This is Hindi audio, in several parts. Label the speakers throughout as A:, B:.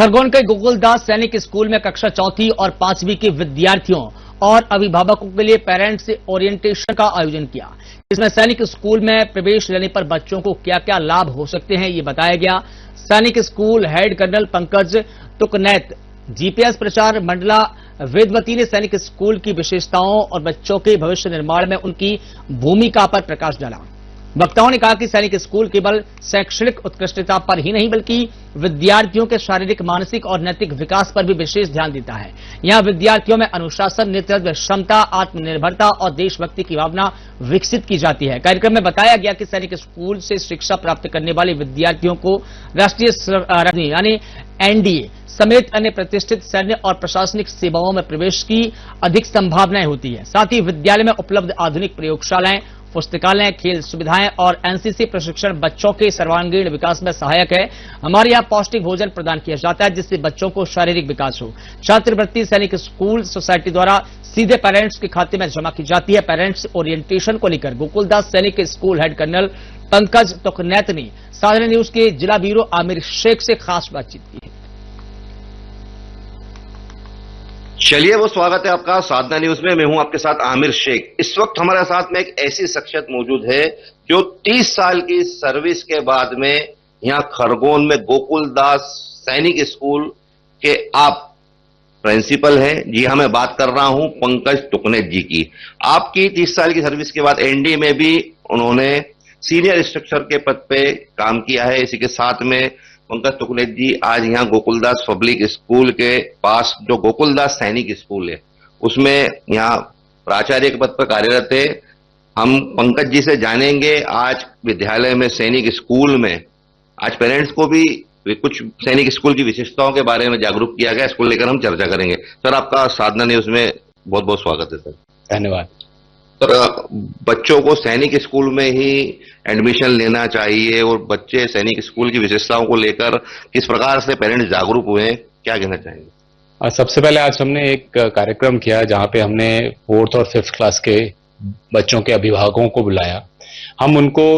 A: खरगोन के गोकुलदास सैनिक स्कूल में कक्षा चौथी और पांचवी के विद्यार्थियों और अभिभावकों के लिए पेरेंट्स ओरिएंटेशन का आयोजन किया। इसमें सैनिक स्कूल में प्रवेश लेने पर बच्चों को क्या क्या लाभ हो सकते हैं, ये बताया गया। सैनिक school head colonel Pankaj Tuknait, GPS प्रचार मंडला वेदवती ने सैनिक स्कूल की विशेषताओं और बच्चों के भविष्य निर्माण में उनकी भूमिका पर प्रकाश डाला। वक्ताओं ने कहा कि सैनिक स्कूल केवल शैक्षणिक उत्कृष्टता पर ही नहीं बल्कि विद्यार्थियों के शारीरिक, मानसिक और नैतिक विकास पर भी विशेष ध्यान देता है। यहां विद्यार्थियों में अनुशासन, नेतृत्व क्षमता, आत्मनिर्भरता और देशभक्ति की भावना विकसित की जाती है। कार्यक्रम में बताया गया कि सैनिक स्कूल से शिक्षा प्राप्त करने वाले विद्यार्थियों को राष्ट्रीय यानी एनडीए समेत अन्य प्रतिष्ठित सैन्य और प्रशासनिक सेवाओं में प्रवेश की अधिक संभावनाएं होती है। साथ ही विद्यालय में उपलब्ध आधुनिक प्रयोगशालाएं, पुस्तकालय, खेल सुविधाएं और एनसीसी प्रशिक्षण बच्चों के सर्वांगीण विकास में सहायक है। हमारे यहाँ पौष्टिक भोजन प्रदान किया जाता है जिससे बच्चों को शारीरिक विकास हो। छात्रवृत्ति सैनिक स्कूल सोसाइटी द्वारा सीधे पेरेंट्स के खाते में जमा की जाती है। पेरेंट्स ओरिएंटेशन को लेकर गोकुलदास सैनिक स्कूल हेड कर्नल पंकज तुकनैत ने साधना न्यूज के जिला ब्यूरो आमिर शेख से खास बातचीत की है।
B: चलिए, वो स्वागत है आपका साधना न्यूज में। मैं हूं आपके साथ आमिर शेख। इस वक्त हमारे साथ में एक ऐसी शख्सियत मौजूद है जो 30 साल की सर्विस के बाद में यहां खरगोन में गोकुलदास सैनिक स्कूल के आप प्रिंसिपल हैं। जी हां, मैं बात कर रहा हूं पंकज तुकनैत जी की। आपकी 30 साल की सर्विस के बाद एनडी में भी उन्होंने सीनियर इंस्ट्रक्टर के पद पे काम किया है। इसी के साथ में पंकज तुकनैत जी आज यहाँ गोकुलदास पब्लिक स्कूल के पास जो गोकुलदास सैनिक स्कूल है उसमें यहाँ प्राचार्य के पद पर कार्यरत है। हम पंकज जी से जानेंगे आज विद्यालय में सैनिक स्कूल में आज पेरेंट्स को भी कुछ सैनिक स्कूल की विशेषताओं के बारे में जागरूक किया गया। इसको लेकर हम चर्चा करेंगे। सर, आपका साधना न्यूज में बहुत बहुत स्वागत है। सर,
C: धन्यवाद।
B: सर, बच्चों को सैनिक स्कूल में ही एडमिशन लेना चाहिए और बच्चे सैनिक स्कूल की विशेषताओं को लेकर किस प्रकार से पेरेंट्स जागरूक हुए हैं, क्या कहना चाहेंगे?
C: सबसे पहले आज हमने एक कार्यक्रम किया जहां पे हमने 4th और 5th क्लास के बच्चों के अभिभावकों को बुलाया। हम उनको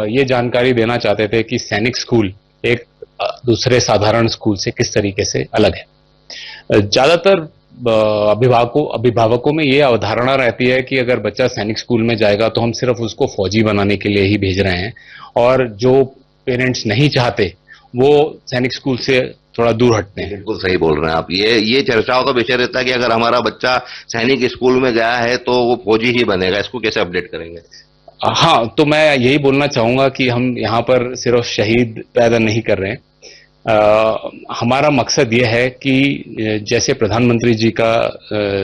C: ये जानकारी देना चाहते थे कि सैनिक स्कूल एक दूसरे साधारण स्कूल से किस तरीके से अलग है। ज्यादातर अभिभावकों में ये अवधारणा रहती है कि अगर बच्चा सैनिक स्कूल में जाएगा तो हम सिर्फ उसको फौजी बनाने के लिए ही भेज रहे हैं, और जो पेरेंट्स नहीं चाहते वो सैनिक स्कूल से थोड़ा दूर हटते हैं।
B: बिल्कुल सही बोल रहे हैं आप। ये चर्चाओं का विषय रहता है कि अगर हमारा बच्चा सैनिक स्कूल में गया है तो वो फौजी ही बनेगा। इसको कैसे अपडेट करेंगे?
C: हाँ, तो मैं यही बोलना चाहूंगा कि हम यहाँ पर सिर्फ शहीद पैदा नहीं कर रहे हैं। हमारा मकसद यह है कि जैसे प्रधानमंत्री जी का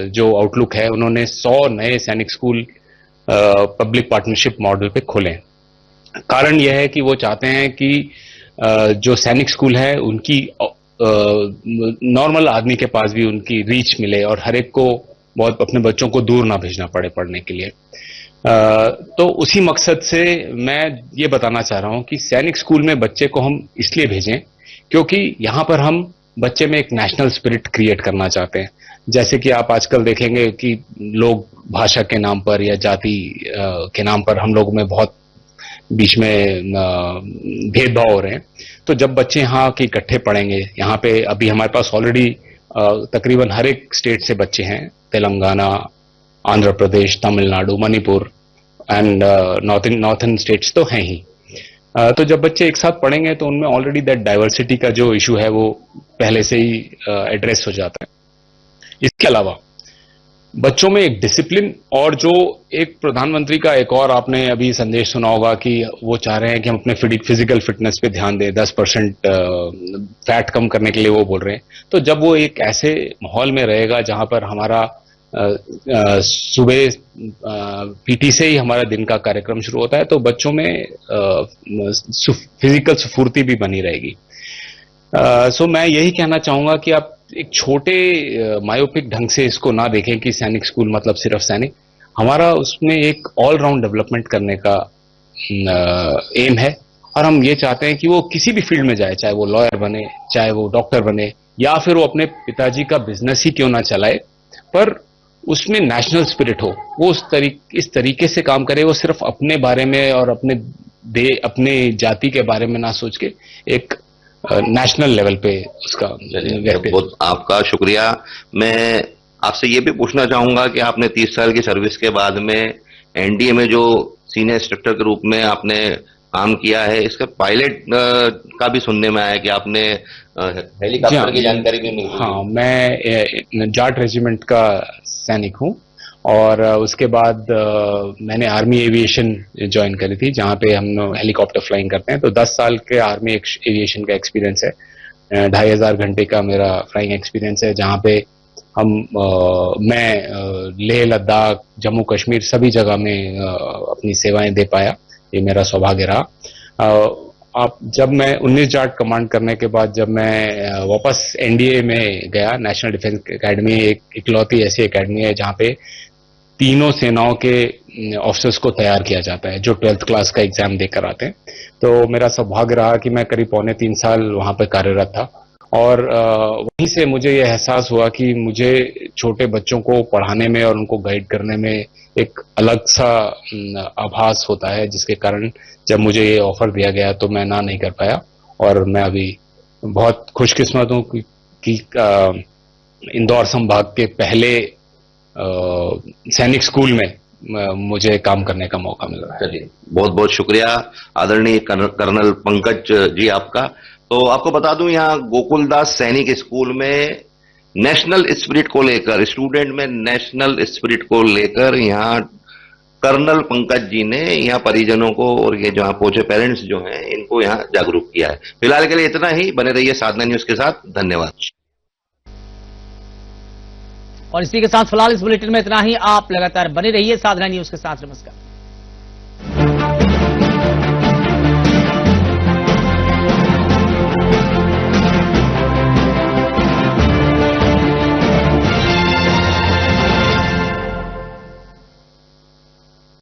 C: जो आउटलुक है, उन्होंने 100 नए सैनिक स्कूल पब्लिक पार्टनरशिप मॉडल पे खोले। कारण यह है कि वो चाहते हैं कि जो सैनिक स्कूल है उनकी नॉर्मल आदमी के पास भी उनकी रीच मिले और हर एक को बहुत अपने बच्चों को दूर ना भेजना पड़े पढ़ने के लिए। तो उसी मकसद से मैं ये बताना चाह रहा हूं कि सैनिक स्कूल में बच्चे को हम इसलिए भेजें क्योंकि यहां पर हम बच्चे में एक नेशनल स्पिरिट क्रिएट करना चाहते हैं। जैसे कि आप आजकल देखेंगे कि लोग भाषा के नाम पर या जाति के नाम पर हम लोगों में बहुत बीच में भेदभाव हो रहे हैं। तो जब बच्चे यहाँ के इकट्ठे पढ़ेंगे, यहाँ पे अभी हमारे पास ऑलरेडी तकरीबन हर एक स्टेट से बच्चे हैं, Telangana, Andhra Pradesh, Tamil Nadu, Manipur and northern states तो हैं ही। तो जब बच्चे एक साथ पढ़ेंगे तो उनमें ऑलरेडी दैट डाइवर्सिटी का जो इशू है वो पहले से ही एड्रेस हो जाता है। इसके अलावा बच्चों में एक डिसिप्लिन, और जो एक प्रधानमंत्री का एक और आपने अभी संदेश सुना होगा कि वो चाह रहे हैं कि हम अपने फिजिकल फिटनेस पे ध्यान दें, 10% फैट कम करने के लिए वो बोल रहे हैं। तो जब वो एक ऐसे माहौल में रहेगा जहां पर हमारा सुबह पीटी से ही हमारा दिन का कार्यक्रम शुरू होता है, तो बच्चों में फिजिकल स्फूर्ति भी बनी रहेगी। सो मैं यही कहना चाहूंगा कि आप एक छोटे मायोपिक ढंग से इसको ना देखें कि सैनिक स्कूल मतलब सिर्फ सैनिक। हमारा उसमें एक ऑलराउंड डेवलपमेंट करने का एम है, और हम ये चाहते हैं कि वो किसी भी फील्ड में जाए, चाहे वो लॉयर बने, चाहे वो डॉक्टर बने, या फिर वो अपने पिताजी का बिजनेस ही क्यों ना चलाए, पर उसमें नेशनल स्पिरिट हो। वो इस तरीके से काम करे, वो सिर्फ अपने बारे में और अपने जाति के बारे में ना सोच के एक नेशनल लेवल पे उसका
B: बहुत आपका शुक्रिया। मैं आपसे ये भी पूछना चाहूंगा कि आपने 30 साल की सर्विस के बाद में एनडीए में जो सीनियर इंस्ट्रक्टर के रूप में आपने काम किया है, इसका पायलट का भी सुनने में आया कि आपने हेलीकॉप्टर की जानकारी भी मिली।
C: हाँ, मैं जाट रेजिमेंट का सैनिक हूँ और उसके बाद मैंने आर्मी एविएशन ज्वाइन करी थी, जहाँ पे हम हेलीकॉप्टर फ्लाइंग करते हैं। तो 10 साल के आर्मी एविएशन का एक्सपीरियंस है। 2500 घंटे का मेरा फ्लाइंग एक्सपीरियंस है, जहाँ पे मैं लेह, लद्दाख, जम्मू कश्मीर सभी जगह में अपनी सेवाएं दे पाया। ये मेरा सौभाग्य रहा। जब मैं 19 जाट कमांड करने के बाद जब मैं वापस एनडीए में गया, नेशनल डिफेंस एकेडमी एक इकलौती ऐसी एकेडमी है जहाँ पे तीनों सेनाओं के ऑफिसर्स को तैयार किया जाता है जो 12th क्लास का एग्जाम देकर आते हैं। तो मेरा सौभाग्य रहा कि मैं करीब 3.25 साल वहां पर कार्यरत था और वहीं से मुझे ये एहसास हुआ कि मुझे छोटे बच्चों को पढ़ाने में और उनको गाइड करने में एक अलग सा आभास होता है, जिसके कारण जब मुझे ये ऑफर दिया गया तो मैं ना नहीं कर पाया। और मैं अभी बहुत खुशकिस्मत हूँ कि इंदौर संभाग के पहले सैनिक स्कूल में मुझे काम करने का मौका मिल रहा है।
B: चलिए, बहुत बहुत शुक्रिया आदरणीय कर्नल पंकज जी आपका। तो आपको बता दूं, यहाँ गोकुलदास सैनिक स्कूल में नेशनल स्पिरिट को लेकर, स्टूडेंट में नेशनल स्पिरिट को लेकर यहाँ कर्नल पंकज जी ने यहाँ परिजनों को और ये जहाँ पहुंचे पेरेंट्स जो हैं इनको यहाँ जागरूक किया है। फिलहाल के लिए इतना ही। बने रहिए साधना न्यूज के साथ। धन्यवाद।
A: और इसी के साथ फिलहाल इस बुलेटिन में इतना ही। आप लगातार बने रहिए साधना न्यूज के साथ। नमस्कार।